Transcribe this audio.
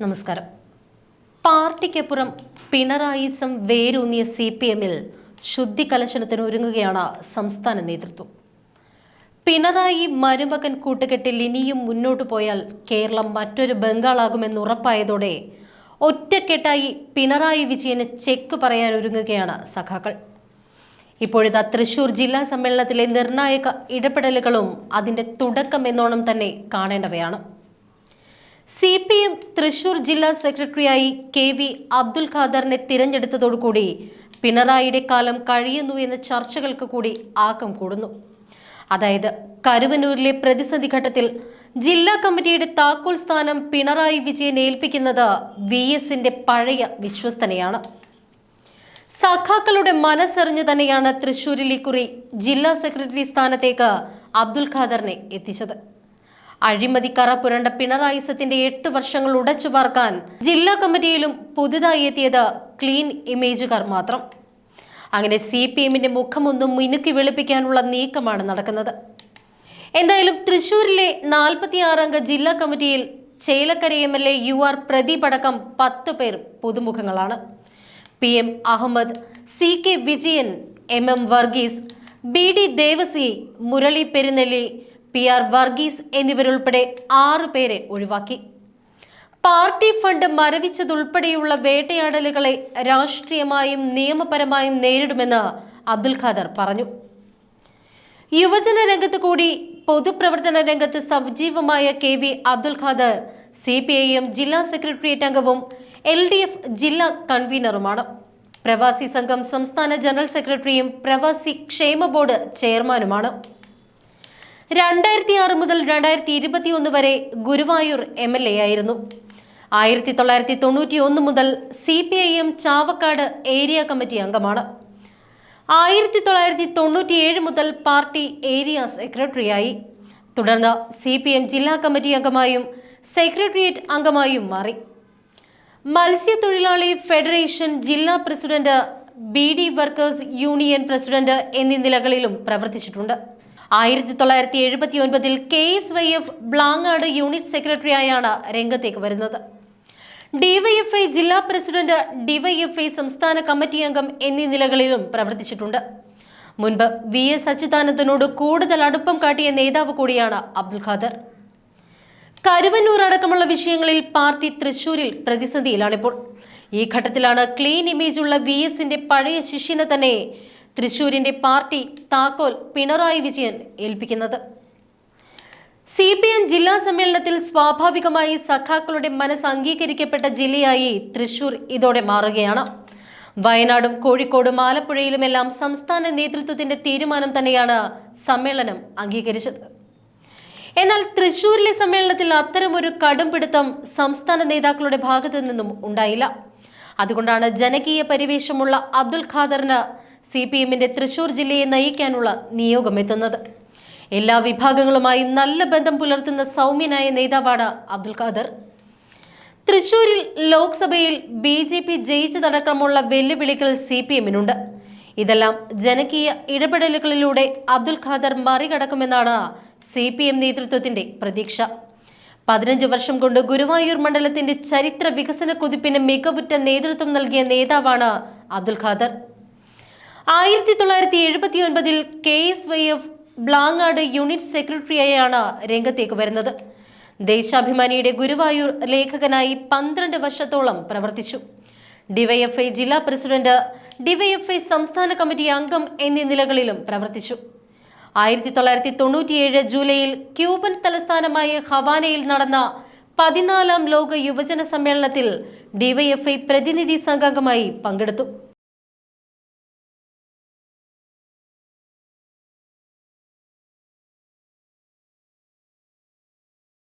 നമസ്കാരം. പാർട്ടിക്കപ്പുറം പിണറായിസം വേരൂന്നിയ CPM-ൽ ശുദ്ധികലശനത്തിന് ഒരുങ്ങുകയാണ് സംസ്ഥാന നേതൃത്വം. പിണറായി മരുമകൻ കൂട്ടുകെട്ടിൽ ഇനിയും മുന്നോട്ടു പോയാൽ കേരളം മറ്റൊരു ബംഗാളാകുമെന്ന് ഉറപ്പായതോടെ ഒറ്റക്കെട്ടായി പിണറായി വിജയന് ചെക്ക് പറയാൻ ഒരുങ്ങുകയാണ് സഖാക്കൾ. ഇപ്പോഴിതാ തൃശൂർ ജില്ലാ സമ്മേളനത്തിലെ നിർണായക ഇടപെടലുകളും അതിന്റെ തുടക്കം എന്നോണം തന്നെ കാണേണ്ടവയാണ്. CPM തൃശൂർ ജില്ലാ സെക്രട്ടറിയായി KV അബ്ദുൽ ഖാദറിനെ തിരഞ്ഞെടുത്തതോടുകൂടി പിണറായിയുടെ കാലം കഴിയുന്നു എന്ന ചർച്ചകൾക്ക് കൂടി ആക്കം കൂടുന്നു. അതായത് കരുവന്നൂരിലെ പ്രതിസന്ധി ഘട്ടത്തിൽ ജില്ലാ കമ്മിറ്റിയുടെ താക്കോൽ സ്ഥാനം പിണറായി വിജയൻ ഏൽപ്പിക്കുന്നത് VS-ന്റെ പഴയ വിശ്വസ്തനെയാണ്. സഖാക്കളുടെ മനസ്സറിഞ്ഞു തന്നെയാണ് തൃശൂരിൽ ഇക്കുറി ജില്ലാ സെക്രട്ടറി സ്ഥാനത്തേക്ക് അബ്ദുൽ ഖാദറിനെ എത്തിച്ചത്. അഴിമതിക്കറ പുരണ്ട പിണറായിസത്തിന്റെ 8 വർഷങ്ങൾ ഉടച്ചു പാർക്കാൻ ജില്ലാ കമ്മിറ്റിയിലും പുതുതായി എത്തിയത് ക്ലീൻ ഇമേജുകാർ മാത്രം. അങ്ങനെ CPM-ന്റെ മുഖമൊന്നും മിനുക്കി വെളുപ്പിക്കാനുള്ള നീക്കമാണ് നടക്കുന്നത്. എന്തായാലും തൃശൂരിലെ 46 അംഗ ജില്ലാ കമ്മിറ്റിയിൽ ചേലക്കര MLA UR പ്രദീപ് അടക്കം 10 പേർ പുതുമുഖങ്ങളാണ്. PM Ahmed, CK Vijayan, MM Varghese, BD Devasi, Murali Perunnelli, PR Varghese എന്നിവരുൾപ്പെടെ 6 പേരെ ഒഴിവാക്കി. പാർട്ടി ഫണ്ട് മരവിച്ചതുൾപ്പെടെയുള്ള വേട്ടയാടലുകളെ രാഷ്ട്രീയമായും നിയമപരമായും നേരിടുമെന്ന് അബ്ദുൽ ഖാദർ പറഞ്ഞു. യുവജന രംഗത്ത് കൂടി പൊതുപ്രവർത്തന രംഗത്ത് സജീവമായ KV അബ്ദുൽ ഖാദർ CPIM ജില്ലാ സെക്രട്ടേറിയറ്റ് അംഗവും LDF ജില്ലാ കൺവീനറുമാണ്. പ്രവാസി സംഘം സംസ്ഥാന ജനറൽ സെക്രട്ടറിയും പ്രവാസി ക്ഷേമ ബോർഡ് ചെയർമാനുമാണ്. 2006 മുതൽ 2021 വരെ ഗുരുവായൂർ MLA ആയിരുന്നു. 1991 മുതൽ CPIM ചാവക്കാട് ഏരിയ കമ്മിറ്റി അംഗമാണ്. 1997 മുതൽ പാർട്ടി ഏരിയ സെക്രട്ടറിയായി. തുടർന്ന് CPM ജില്ലാ കമ്മിറ്റി അംഗമായും സെക്രട്ടേറിയറ്റ് അംഗമായും മാറി. മത്സ്യത്തൊഴിലാളി ഫെഡറേഷൻ ജില്ലാ president, BD workers union president എന്നീ നിലകളിലും പ്രവർത്തിച്ചിട്ടുണ്ട്. 1979 KSYF ബ്ലാങ്ങാട് യൂണിറ്റ് സെക്രട്ടറിയായാണ് രംഗത്തേക്ക് വരുന്നത്. DYFI ജില്ലാ പ്രസിഡന്റ്, DYFI സംസ്ഥാന കമ്മിറ്റി അംഗം എന്നീ നിലകളിലും പ്രവർത്തിച്ചിട്ടുണ്ട്. മുൻപ് VS അച്യുതാനന്ദനോട് കൂടുതൽ അടുപ്പം കാട്ടിയ നേതാവ് കൂടിയാണ് അബ്ദുൽ ഖാദർ. കരുവന്നൂർ അടക്കമുള്ള വിഷയങ്ങളിൽ പാർട്ടി തൃശൂരിൽ പ്രതിസന്ധിയിലാണിപ്പോൾ. ഈ ഘട്ടത്തിലാണ് ക്ലീൻ ഇമേജുള്ള VS-ന്റെ പഴയ ശിഷ്യനെ തന്നെ തൃശൂരിന്റെ പാർട്ടി താക്കോൽ പിണറായി വിജയൻ ഏൽപ്പിക്കുന്നത്. CPM ജില്ലാ സമ്മേളനത്തിൽ സ്വാഭാവികമായി സഖാക്കളുടെ മനസ്സ് അംഗീകരിക്കപ്പെട്ട ജില്ലയായി തൃശൂർ ഇതോടെ മാറുകയാണ്. വയനാടും കോഴിക്കോടും ആലപ്പുഴയിലുമെല്ലാം സംസ്ഥാന നേതൃത്വത്തിന്റെ തീരുമാനം തന്നെയാണ് സമ്മേളനം അംഗീകരിച്ചത്. എന്നാൽ തൃശൂരിലെ സമ്മേളനത്തിൽ അത്തരമൊരു കടുംപിടുത്തം സംസ്ഥാന നേതാക്കളുടെ ഭാഗത്തു നിന്നും ഉണ്ടായില്ല. അതുകൊണ്ടാണ് ജനകീയ പരിവേഷമുള്ള അബ്ദുൽ ഖാദറിന് CPM-ന്റെ തൃശൂർ ജില്ലയെ നയിക്കാനുള്ള നിയോഗം എത്തുന്നത്. എല്ലാ വിഭാഗങ്ങളുമായും നല്ല ബന്ധം പുലർത്തുന്ന സൗമ്യനായ നേതാവാണ് അബ്ദുൽ ഖാദർ. തൃശൂരിൽ ലോക്സഭയിൽ BJP ജയിച്ചതടക്കമുള്ള വെല്ലുവിളികൾ CPM-നുണ്ട്. ഇതെല്ലാം ജനകീയ ഇടപെടലുകളിലൂടെ അബ്ദുൽ ഖാദർ മറികടക്കുമെന്നാണ് CPM നേതൃത്വത്തിന്റെ പ്രതീക്ഷ. 15 വർഷം കൊണ്ട് ഗുരുവായൂർ മണ്ഡലത്തിന്റെ ചരിത്ര വികസന കുതിപ്പിന് മികവുറ്റ നേതൃത്വം നൽകിയ നേതാവാണ് അബ്ദുൽ ഖാദർ. 1979 KSYF ബ്ലാങ്ങാട് യൂണിറ്റ് സെക്രട്ടറിയായാണ് രംഗത്തേക്ക് വരുന്നത്. ദേശാഭിമാനിയുടെ ഗുരുവായൂർ ലേഖകനായി 12 വർഷത്തോളം പ്രവർത്തിച്ചു. DYFI ജില്ലാ പ്രസിഡന്റ്, DYFI സംസ്ഥാന കമ്മിറ്റി അംഗം എന്നീ നിലകളിലും പ്രവർത്തിച്ചു. 1997 ജൂലൈയിൽ ക്യൂബൻ തലസ്ഥാനമായ ഹവാനയിൽ നടന്ന 14ാം ലോക യുവജന സമ്മേളനത്തിൽ DYFI പ്രതിനിധി സംഘാംഗമായി പങ്കെടുത്തു.